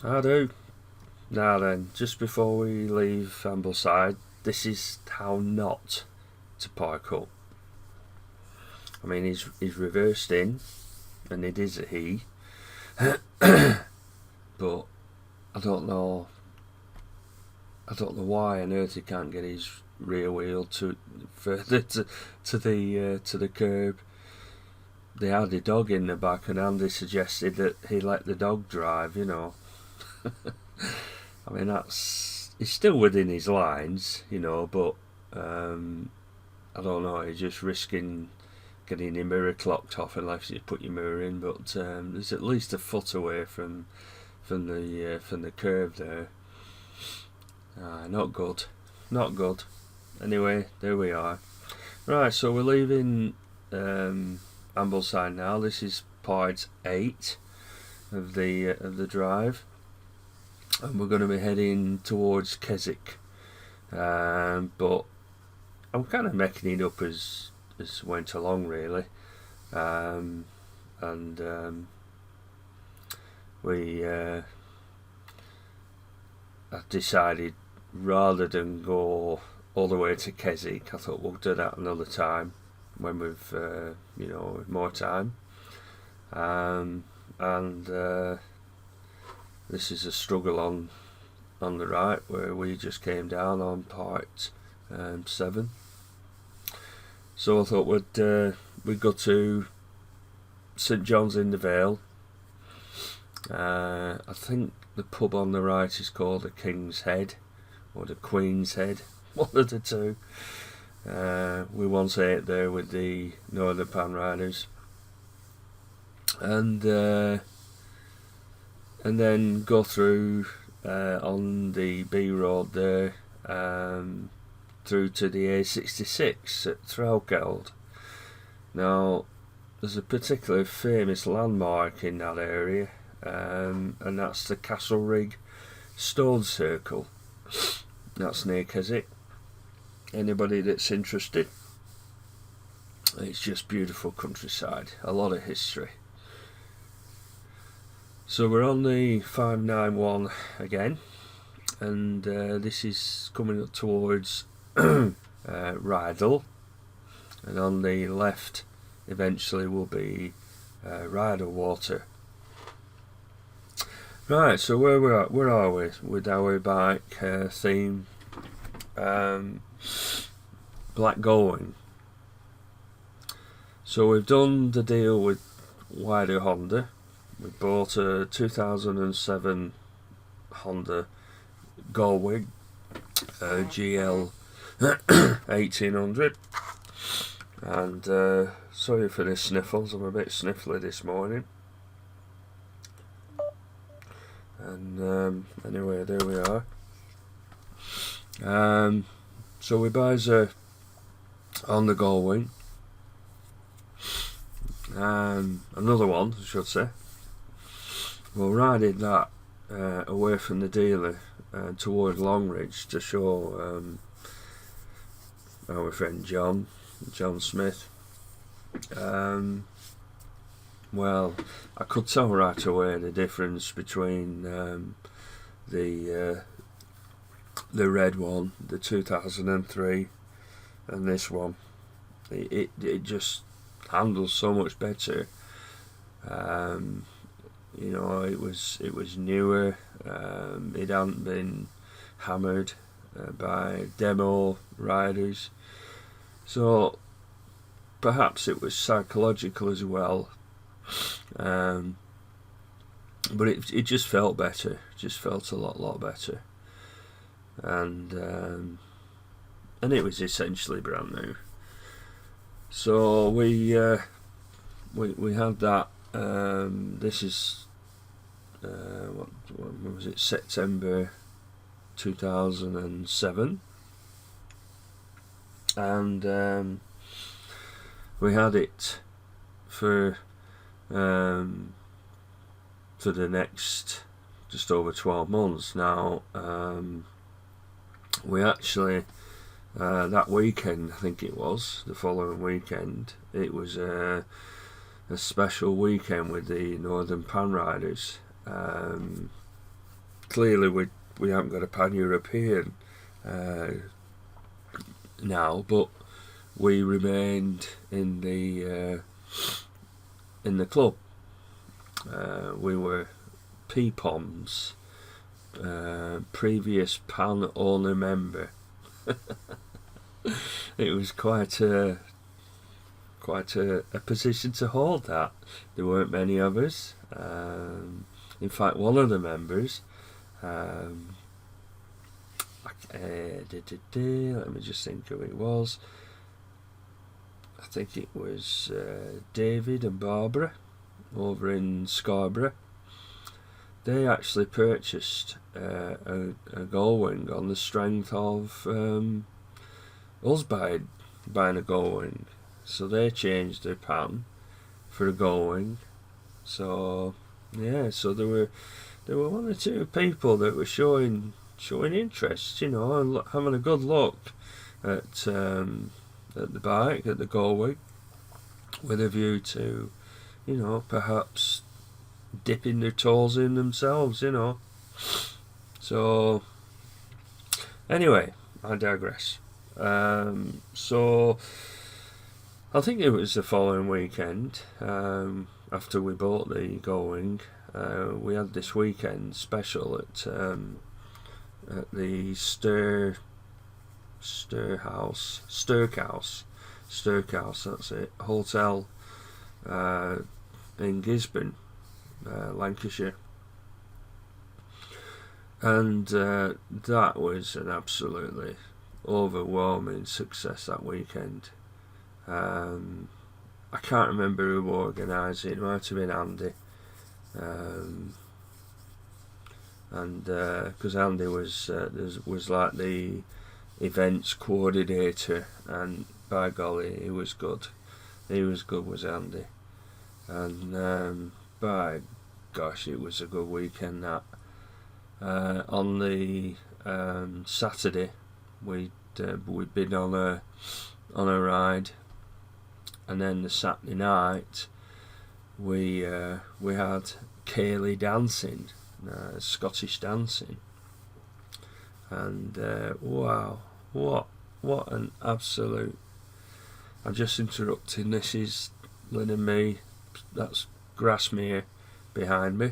I do. Now then, just before we leave Ambleside, this is how not to park up. I mean, he's reversed in, and it is a he, but I don't know why on earth he can't get his rear wheel to further to the curb. They had a dog in the back, and Andy suggested that he let the dog drive. I mean, he's still within his lines, but I don't know. He's just risking getting your mirror clocked off unless you put your mirror in. But there's at least a foot away from the curb there. Not good. Anyway, there we are. Right, so we're leaving Ambleside now. This is part 8 of the drive, and we're going to be heading towards Keswick. But I'm kind of making it up as went along, really. I've decided, rather than go all the way to Keswick, I thought we'll do that another time when we've with more time. This is a struggle on the right, where we just came down on part 7. So I thought we'd go to St John's in the Vale. I think the pub on the right is called the King's Head or the Queen's Head, one of the two. We once ate there with the Northern Pan Riders, and then go through on the B road there, through to the A66 at Threlkeld. Now, there's a particularly famous landmark in that area, and that's the Castlerig Stone Circle. That's near Keswick. Anybody that's interested, it's just beautiful countryside, a lot of history. So we're on the 591 again, and this is coming up towards Rydal, and on the left eventually will be Rydal Water. Right, so where are we with our bike theme? Black Going. So we've done the deal with Wider Honda. We bought a 2007 Honda Goldwing GL 1800, and sorry for the sniffles, I'm a bit sniffly this morning. And anyway, there we are. So we buys a Honda Goldwing, another one I should say. We'll ride it that away from the dealer toward Longridge to show our friend John Smith. Well, I could tell right away the difference between the red one, the 2003, and this one. It just handles so much better. It was newer. It hadn't been hammered by demo riders, so perhaps it was psychological as well. But it just felt better. Just felt a lot better, and it was essentially brand new. So we had that. This is what was it? September 2007, and we had it for the next just over 12 months. Now, we actually that weekend, I think it was the following weekend, it was a special weekend with the Northern Pan Riders, clearly we haven't got a pan-European now, but we remained in the club. We were PPOMs, previous pan owner member. It was quite a position to hold. That there weren't many of us. In fact, one of the members, let me just think who it was. I think it was David and Barbara over in Scarborough. They actually purchased a gull wing on the strength of us buying a gull wing. So they changed their pan for a gull wing. So yeah, so there were one or two people that were showing interest, you know, and having a good look at the bike, at the gull wing, with a view to, you know, perhaps dipping their toes in themselves, you know. So anyway, I digress. So I think it was the following weekend, after we bought the gull-wing, we had this weekend special at the Stirk House, that's it, hotel in Gisborne, Lancashire, and that was an absolutely overwhelming success that weekend. I can't remember who organised it. It might have been Andy, and because Andy was like the events coordinator, and by golly, he was good. Was Andy, and by gosh, it was a good weekend. That on the Saturday, we'd been on a ride, and then the Saturday night we had Cayley dancing, Scottish dancing, and wow, what an absolute! I'm just interrupting. This is Lynn and me. That's Grasmere behind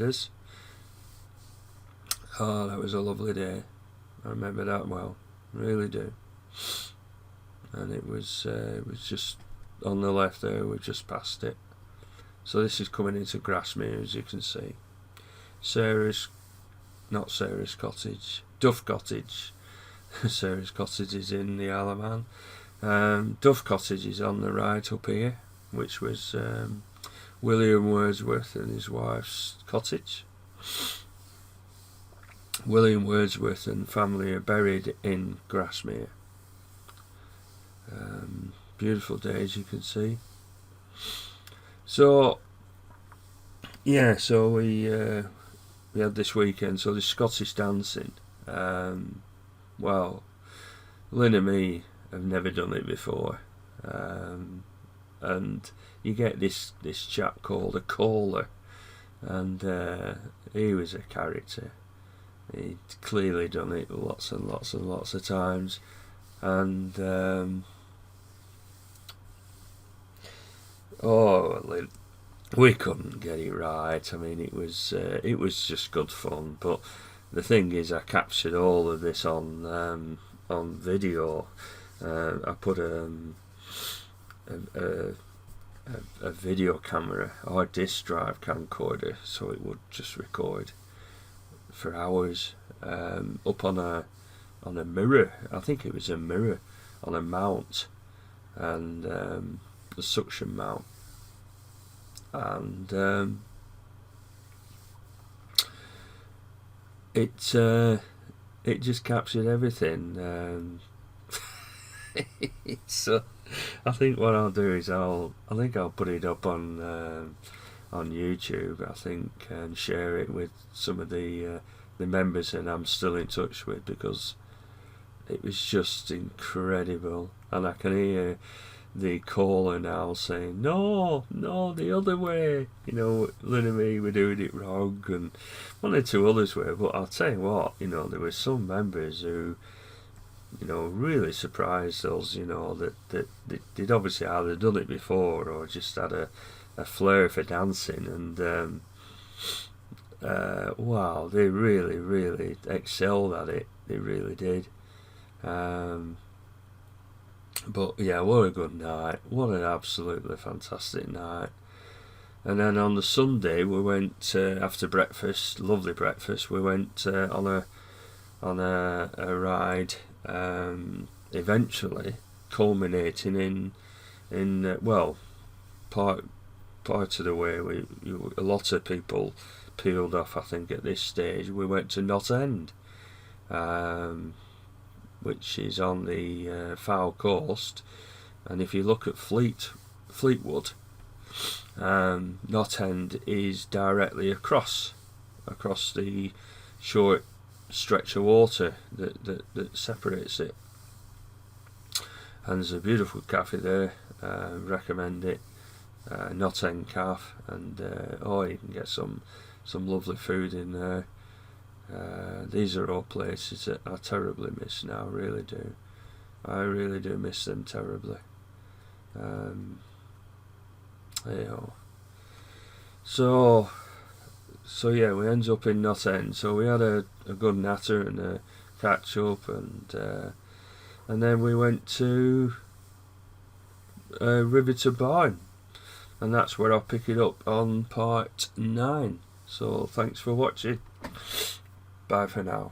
us. Oh, that was a lovely day. I remember that well, really do. And it was just on the left there. We've just passed it. So this is coming into Grasmere, as you can see. Not Sarah's cottage, Duff Cottage. Sarah's cottage is in the Isle of Man. Duff Cottage is on the right up here, which was William Wordsworth and his wife's cottage. William Wordsworth and family are buried in Grasmere. Beautiful day, as you can see. So yeah, so we had this weekend. So the Scottish dancing. Well, Lynn and me have never done it before, and you get this chap called a caller, and he was a character. He'd clearly done it lots and lots and lots of times, and we couldn't get it right. I mean, it was just good fun. But the thing is, I captured all of this on video. I put a video camera or a disc drive camcorder, so it would just record for hours, up on a mirror. I think it was a mirror on a mount, and a suction mount, and it just captured everything. So I think what I'll do is I'll put it up on YouTube, I think, and share it with some of the members that I'm still in touch with, because it was just incredible. And I can hear the caller now saying, no, the other way, Lynn and me were doing it wrong, and one or two others were. But I'll tell you what, there were some members who, really surprised us, that they'd obviously either done it before or just had a flair for dancing, and wow, they really excelled at it. They really did. But yeah, what a good night. What an absolutely fantastic night. And then on the Sunday we went, after breakfast, lovely breakfast, we went on a ride, eventually culminating in well, part of the way a lot of people peeled off, I think, at this stage. We went to Knott End, which is on the Foul Coast, and if you look at Fleetwood, Knott End is directly across the short stretch of water that separates it. And there's a beautiful cafe there, recommend it, Knott End Cafe, and you can get some lovely food in there. These are all places that I terribly miss now, really do. I really do miss them terribly. So yeah, we ended up in Knott End. So we had a good natter and a catch up, and then we went to Riveter Barn, and that's where I'll pick it up on part 9. So thanks for watching. Bye for now.